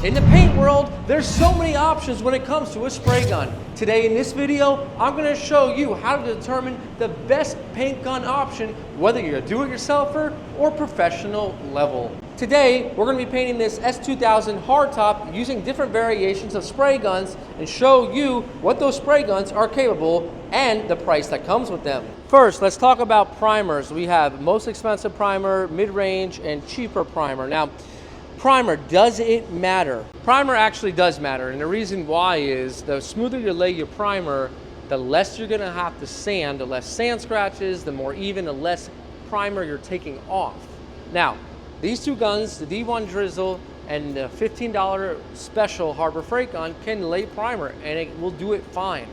In the paint world, there's so many options when it comes to a spray gun. Today in this video, I'm going to show you how to determine the best paint gun option, whether you're a do-it-yourselfer or professional level. Today, we're going to be painting this S2000 hardtop using different variations of spray guns and show you what those spray guns are capable and the price that comes with them. First, let's talk about primers. We have most expensive primer, mid-range, and cheaper primer. Now, primer, does it matter? Primer actually does matter, and the reason why is the smoother you lay your primer, the less you're gonna have to sand, the less sand scratches, the more even, the less primer you're taking off. Now, these two guns, the D1 Drizzle and the $15 special Harbor Freight gun, can lay primer and it will do it fine.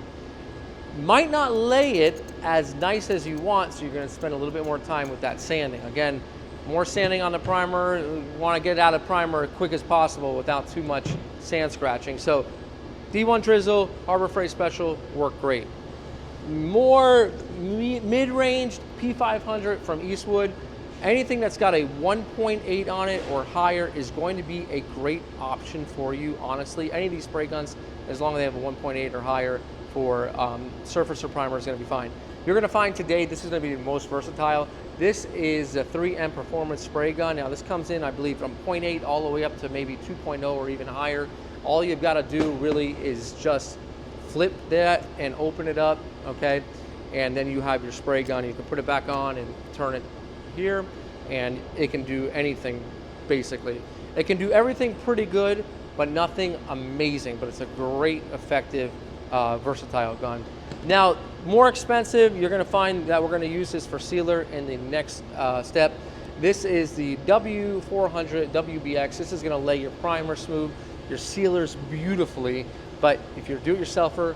Might not lay it as nice as you want, so you're gonna spend a little bit more time with that sanding. Again, more sanding on the primer, you want to get out of primer as quick as possible without too much sand scratching. So D1 Drizzle, Harbor Freight Special work great. More mid-range P500 from Eastwood, anything that's got a 1.8 on it or higher is going to be a great option for you, honestly. Any of these spray guns, as long as they have a 1.8 or higher for surfacer primer, is going to be fine. You're going to find today this is going to be the most versatile. This is a 3M Performance spray gun. Now this comes in, I believe, from 0.8 all the way up to maybe 2.0 or even higher. All you've got to do really is just flip that and open it up, okay? And then you have your spray gun. You can put it back on and turn it here, and it can do anything, basically. It can do everything pretty good, but nothing amazing, but it's a great, effective, versatile gun. Now, more expensive, you're going to find that we're going to use this for sealer in the next step. This is the W400 WBX. This is going to lay your primer smooth, your sealers beautifully, but if you're a do-it-yourselfer,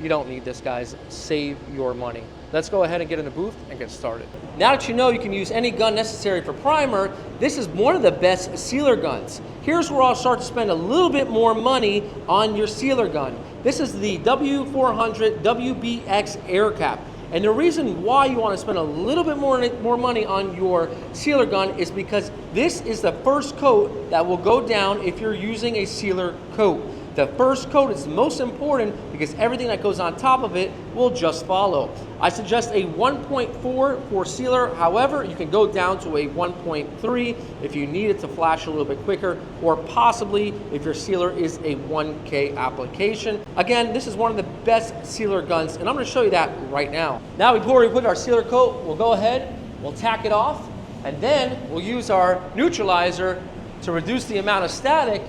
you don't need this, guys. Save your money. Let's go ahead and get in the booth and get started. Now that you know you can use any gun necessary for primer, this is one of the best sealer guns. Here's where I'll start to spend a little bit more money on your sealer gun. This is the W400 WBX Air Cap. And the reason why you want to spend a little bit more money on your sealer gun is because this is the first coat that will go down if you're using a sealer coat. The first coat is most important because everything that goes on top of it will just follow. I suggest a 1.4 for sealer. However, you can go down to a 1.3 if you need it to flash a little bit quicker, or possibly if your sealer is a 1K application. Again, this is one of the best sealer guns, and I'm going to show you that right now. Now, before we put our sealer coat, we'll go ahead, we'll tack it off, and then we'll use our neutralizer to reduce the amount of static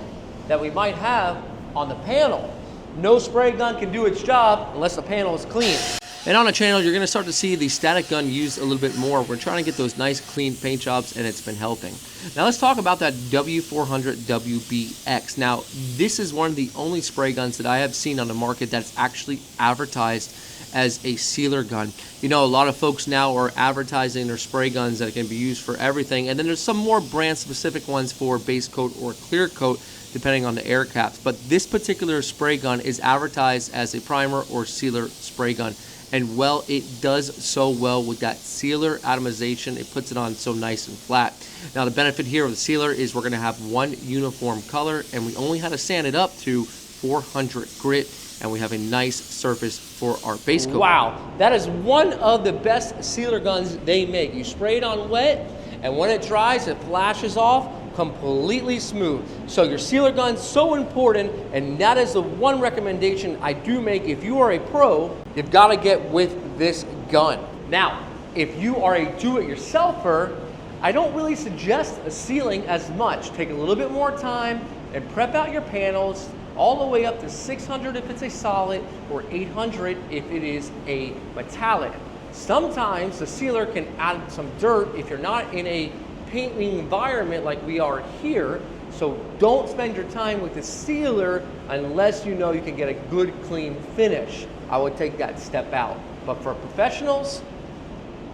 that we might have on the panel. No spray gun can do its job unless the panel is clean. And on the channel, you're going to start to see the static gun used a little bit more. We're trying to get those nice clean paint jobs, and it's been helping. Now let's talk about that W400 WBX. Now this is one of the only spray guns that I have seen on the market that's actually advertised as a sealer gun. You know, a lot of folks now are advertising their spray guns that can be used for everything, and then there's some more brand specific ones for base coat or clear coat depending on the air caps. But this particular spray gun is advertised as a primer or sealer spray gun. And well, it does so well with that sealer atomization. It puts it on so nice and flat. Now the benefit here of the sealer is we're gonna have one uniform color, and we only had to sand it up to 400 grit, and we have a nice surface for our base coat. Wow, that is one of the best sealer guns they make. You spray it on wet, and when it dries, it flashes off completely smooth. So your sealer gun's so important, and that is the one recommendation I do make. If you are a pro, you've got to get with this gun. Now, if you are a do-it-yourselfer, I don't really suggest sealing as much. Take a little bit more time and prep out your panels all the way up to 600 if it's a solid, or 800 if it is a metallic. Sometimes the sealer can add some dirt if you're not in a painting environment like we are here, so don't spend your time with the sealer unless you know you can get a good clean finish. I would take that step out, but for professionals,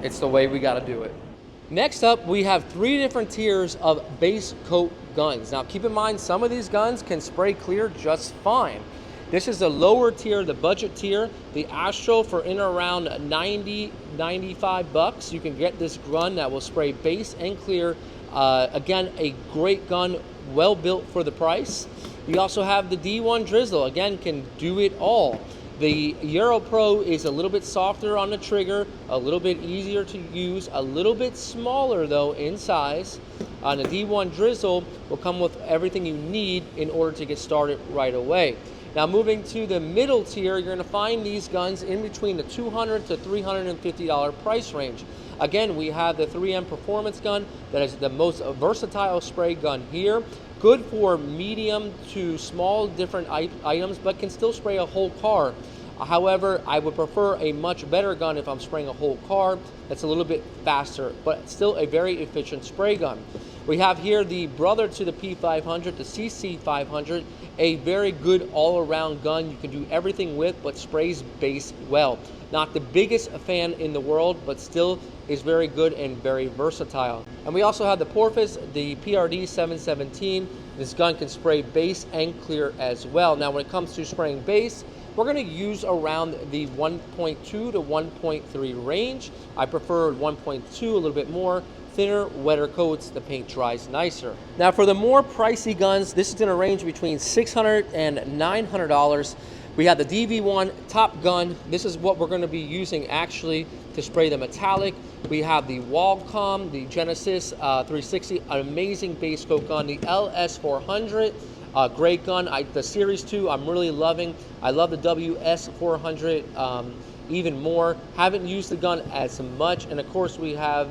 it's the way we got to do it. Next up, we have 3 different tiers of base coat guns. Now keep in mind, some of these guns can spray clear just fine. This is the lower tier, the budget tier, the Astro for in around 90, 95 bucks. You can get this gun that will spray base and clear. Again, a great gun, well built for the price. We also have the D1 Drizzle, again, can do it all. The Euro Pro is a little bit softer on the trigger, a little bit easier to use, a little bit smaller though in size. On the D1 Drizzle will come with everything you need in order to get started right away. Now moving to the middle tier, you're gonna find these guns in between the $200 to $350 price range. Again, we have the 3M Performance gun that is the most versatile spray gun here. Good for medium to small different items, but can still spray a whole car. However, I would prefer a much better gun if I'm spraying a whole car that's a little bit faster, but still a very efficient spray gun. We have here the brother to the P500, the CC500, a very good all-around gun. You can do everything with, but sprays base well. Not the biggest fan in the world, but still is very good and very versatile. And we also have the Porpoise, the PRD 717. This gun can spray base and clear as well. Now when it comes to spraying base, we're going to use around the 1.2 to 1.3 range. I prefer 1.2, a little bit more. Thinner, wetter coats, the paint dries nicer. Now for the more pricey guns, this is going to range between $600 and $900. We have the DV1 Top Gun. This is what we're going to be using actually to spray the metallic. We have the Qualcomm, the Genesis 360, an amazing base coat gun. The LS400, great gun. The Series 2 I'm really loving. I love the WS400 even more. Haven't used the gun as much. And of course we have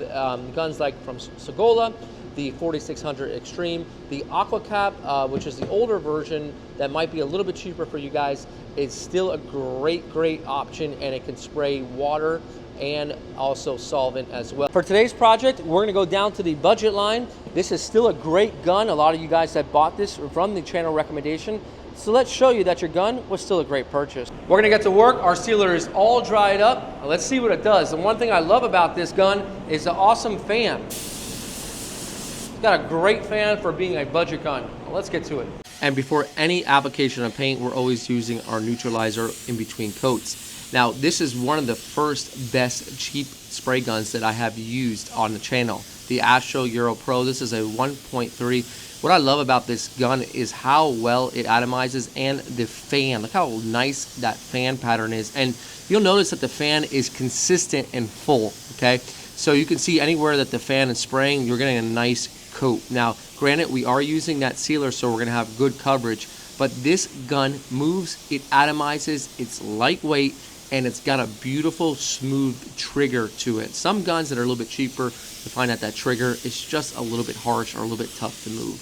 guns like from Segola, the 4600 Extreme, the AquaCap, which is the older version that might be a little bit cheaper for you guys. It's still a great option, and it can spray water and also solvent as well. For today's project, we're gonna go down to the budget line. This is still a great gun. A lot of you guys have bought this from the channel recommendation. So let's show you that your gun was still a great purchase. We're gonna get to work. Our sealer is all dried up. Let's see what it does. And one thing I love about this gun is the awesome fan. It's got a great fan for being a budget gun. Well, let's get to it. And before any application of paint, we're always using our neutralizer in between coats. Now, this is one of the first best cheap spray guns that I have used on the channel. The Astro Euro Pro, this is a 1.3. What I love about this gun is how well it atomizes, and the fan. Look how nice that fan pattern is. And you'll notice that the fan is consistent and full, okay? So you can see anywhere that the fan is spraying, you're getting a nice coat. Now, granted, we are using that sealer, so we're gonna have good coverage, but this gun moves, it atomizes, it's lightweight, and it's got a beautiful, smooth trigger to it. Some guns that are a little bit cheaper, you find that that trigger is just a little bit harsh or a little bit tough to move.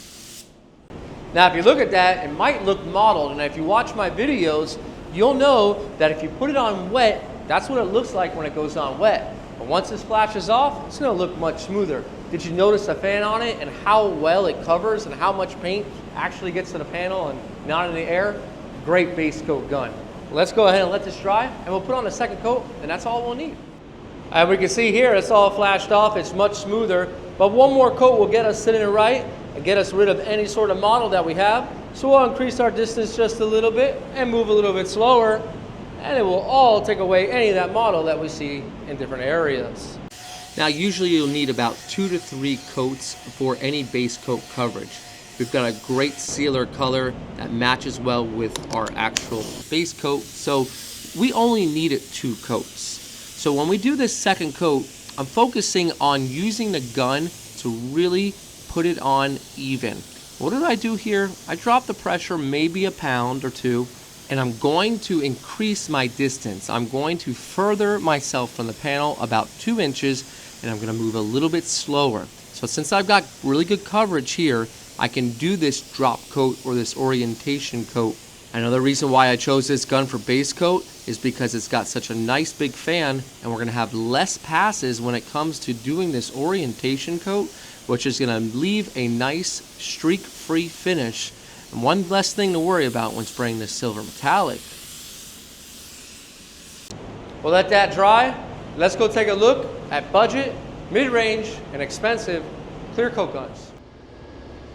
Now, if you look at that, it might look mottled, and if you watch my videos, you'll know that if you put it on wet, that's what it looks like when it goes on wet. But once this flashes off, it's gonna look much smoother. Did you notice the fan on it and how well it covers and how much paint actually gets to the panel and not in the air? Great base coat gun. Let's go ahead and let this dry, and we'll put on a second coat, and that's all we'll need. And we can see here, it's all flashed off, it's much smoother, but one more coat will get us sitting right and get us rid of any sort of model that we have. So we'll increase our distance just a little bit and move a little bit slower, and it will all take away any of that model that we see in different areas. Now, usually you'll need about 2 to 3 coats for any base coat coverage. We've got a great sealer color that matches well with our actual base coat, so we only needed 2 coats. So when we do this second coat, I'm focusing on using the gun to really put it on even. What did I do here? I dropped the pressure maybe a pound or 2, and I'm going to increase my distance. I'm going to further myself from the panel about 2 inches, and I'm gonna move a little bit slower. So since I've got really good coverage here, I can do this drop coat or this orientation coat. Another reason why I chose this gun for base coat is because it's got such a nice big fan, and we're gonna have less passes when it comes to doing this orientation coat, which is gonna leave a nice streak-free finish. And one less thing to worry about when spraying this silver metallic. We'll let that dry. Let's go take a look at budget, mid-range, and expensive clear coat guns.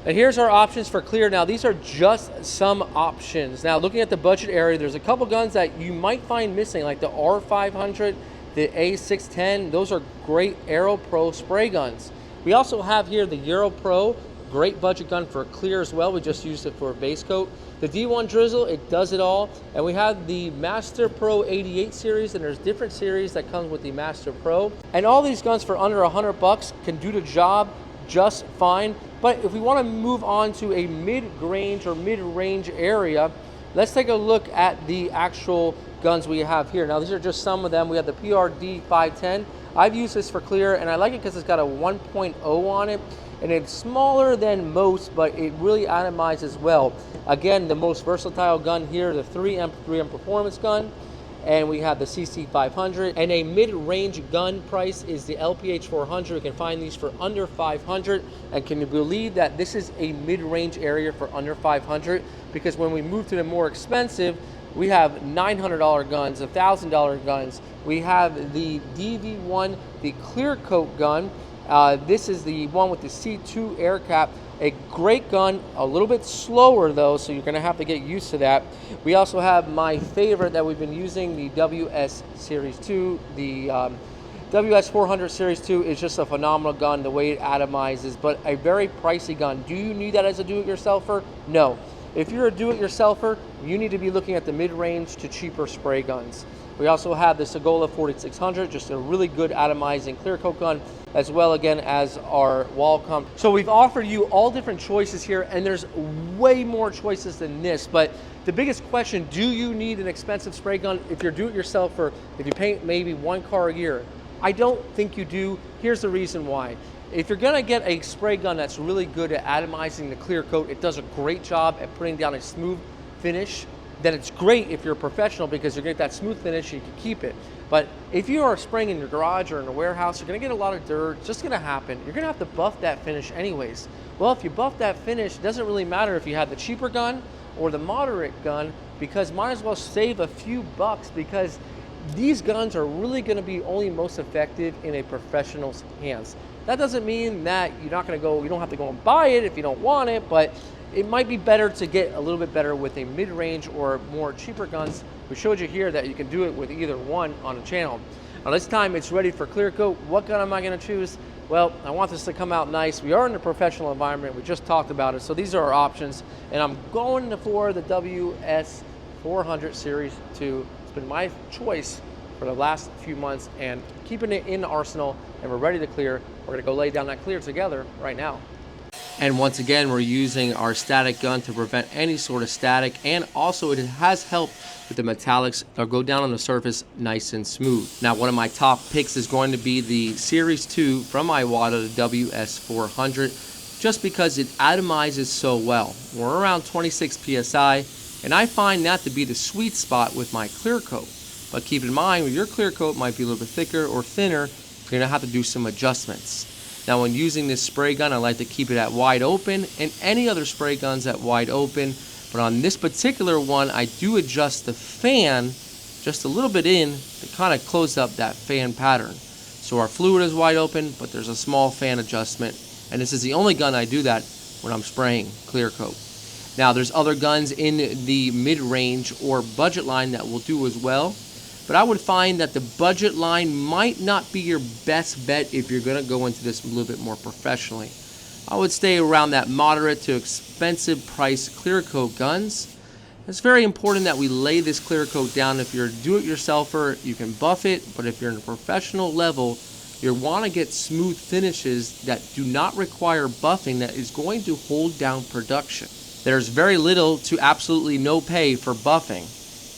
And here's our options for clear. Now, these are just some options. Now, looking at the budget area, there's a couple guns that you might find missing, like the R500, the A610. Those are great Aero Pro spray guns. We also have here the Euro Pro great budget gun for clear as well. We just used it for base coat. The D1 Drizzle, it does it all. And we have the Master Pro 88 series, and there's different series that comes with the Master Pro. And all these guns for under 100 bucks can do the job just fine. But if we want to move on to a mid-range or mid-range area, let's take a look at the actual guns we have here. Now, these are just some of them. We have the PRD 510. I've used this for clear, and I like it because it's got a 1.0 on it, and it's smaller than most, but it really atomizes well. Again, the most versatile gun here, the 3M performance gun, and we have the CC 500. And a mid-range gun price is the LPH 400. You can find these for under 500. And can you believe that this is a mid-range area for under 500? Because when we move to the more expensive, we have $900 guns, $1,000 guns. We have the DV1, the CLEARCOAT gun. This is the one with the C2 air cap. A great gun, a little bit slower though, so you're gonna have to get used to that. We also have my favorite that we've been using, the WS Series 2. The WS 400 Series 2 is just a phenomenal gun, the way it atomizes, but a very pricey gun. Do you need that as a do-it-yourselfer? No. If you're a do-it-yourselfer, you need to be looking at the mid-range to cheaper spray guns. We also have the Segola 4600, just a really good atomizing clear coat gun, as well again as our wall comp. So we've offered you all different choices here, and there's way more choices than this. But the biggest question, do you need an expensive spray gun if you're do-it-yourselfer, if you paint maybe one car a year? I don't think you do. Here's the reason why. If you're gonna get a spray gun that's really good at atomizing the clear coat, it does a great job at putting down a smooth finish, then it's great if you're a professional because you're gonna get that smooth finish and you can keep it. But if you are spraying in your garage or in a warehouse, you're gonna get a lot of dirt. It's just gonna happen. You're gonna have to buff that finish anyways. Well, if you buff that finish, it doesn't really matter if you have the cheaper gun or the moderate gun, because might as well save a few bucks, because these guns are really gonna be only most effective in a professional's hands. That doesn't mean that you're not gonna go, you don't have to go and buy it if you don't want it, but it might be better to get a little bit better with a mid-range or more cheaper guns. We showed you here that you can do it with either one on the channel. Now this time it's ready for clear coat. What gun am I gonna choose? Well, I want this to come out nice. We are in a professional environment. We just talked about it. So these are our options. And I'm going for the WS 400 Series 2. It's been my choice for the last few months and keeping it in the arsenal, and we're ready to clear. We're gonna go lay down that clear together right now. And once again, we're using our static gun to prevent any sort of static, and also it has helped with the metallics. They'll go down on the surface nice and smooth. Now, one of my top picks is going to be the Series 2 from Iwata, the WS 400, just because it atomizes so well. We're around 26 PSI, and I find that to be the sweet spot with my clear coat. But keep in mind, your clear coat might be a little bit thicker or thinner, you're gonna have to do some adjustments. Now, when using this spray gun, I like to keep it at wide open, and any other spray guns at wide open. But on this particular one, I do adjust the fan just a little bit in to kind of close up that fan pattern. So our fluid is wide open, but there's a small fan adjustment. And this is the only gun I do that when I'm spraying clear coat. Now, there's other guns in the mid-range or budget line that will do as well. But I would find that the budget line might not be your best bet if you're going to go into this a little bit more professionally. I would stay around that moderate to expensive price clear coat guns. It's very important that we lay this clear coat down. If you're a do-it-yourselfer, you can buff it, but if you're in a professional level, you want to get smooth finishes that do not require buffing that is going to hold down production. There's very little to absolutely no pay for buffing.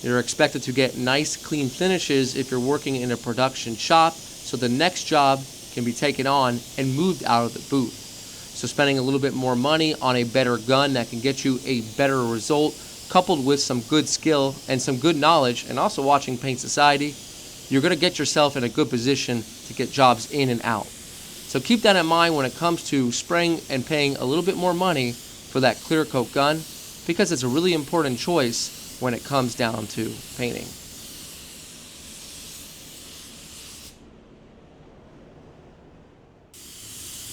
You're expected to get nice, clean finishes if you're working in a production shop, so the next job can be taken on and moved out of the booth. So spending a little bit more money on a better gun that can get you a better result, coupled with some good skill and some good knowledge, and also watching Paint Society, you're going to get yourself in a good position to get jobs in and out. So keep that in mind when it comes to spraying and paying a little bit more money for that clear coat gun, because it's a really important choice when it comes down to painting.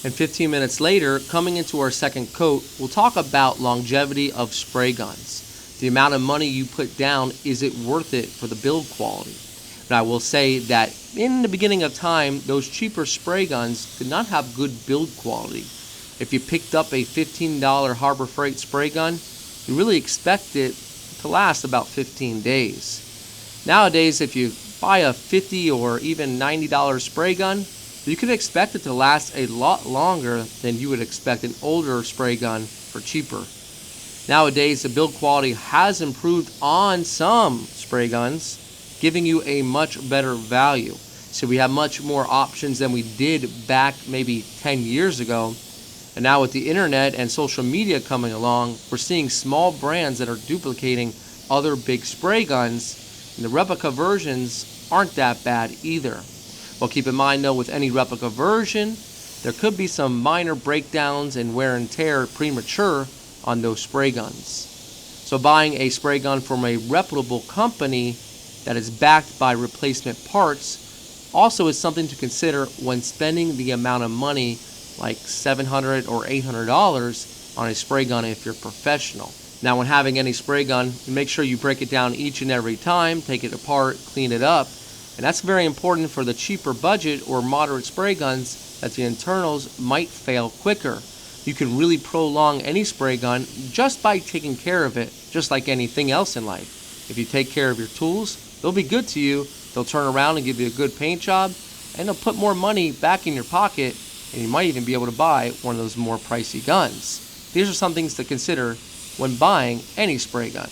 And 15 minutes later, coming into our second coat, we'll talk about longevity of spray guns. The amount of money you put down, is it worth it for the build quality? But I will say that in the beginning of time, those cheaper spray guns did not have good build quality. If you picked up a $15 Harbor Freight spray gun, you really expect it to last about 15 days. Nowadays, if you buy a $50 or even $90 spray gun, you can expect it to last a lot longer than you would expect an older spray gun for cheaper. Nowadays, the build quality has improved on some spray guns, giving you a much better value. So we have much more options than we did back maybe 10 years ago. And now with the internet and social media coming along, we're seeing small brands that are duplicating other big spray guns, and the replica versions aren't that bad either. Well, keep in mind though, with any replica version, there could be some minor breakdowns and wear and tear premature on those spray guns. So buying a spray gun from a reputable company that is backed by replacement parts also is something to consider when spending the amount of money like $700 or $800 on a spray gun if you're professional. Now when having any spray gun, make sure you break it down each and every time, take it apart, clean it up, and that's very important for the cheaper budget or moderate spray guns that the internals might fail quicker. You can really prolong any spray gun just by taking care of it, just like anything else in life. If you take care of your tools, they'll be good to you, they'll turn around and give you a good paint job, and they'll put more money back in your pocket, and you might even be able to buy one of those more pricey guns. These are some things to consider when buying any spray gun.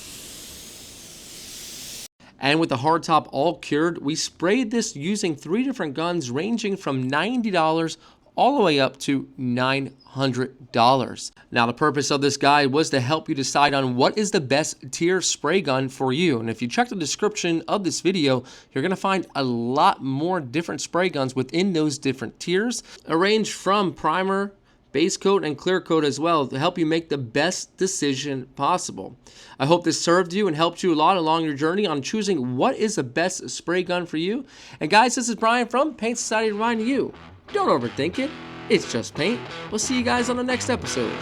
And with the hardtop all cured, we sprayed this using 3 different guns ranging from $90 all the way up to $900. Now the purpose of this guide was to help you decide on what is the best tier spray gun for you. And if you check the description of this video, you're going to find a lot more different spray guns within those different tiers, arranged from primer, base coat, and clear coat as well, to help you make the best decision possible. I hope this served you and helped you a lot along your journey on choosing what is the best spray gun for you. And guys, this is Brian from Paint Society reminding you, don't overthink it. It's just paint. We'll see you guys on the next episode.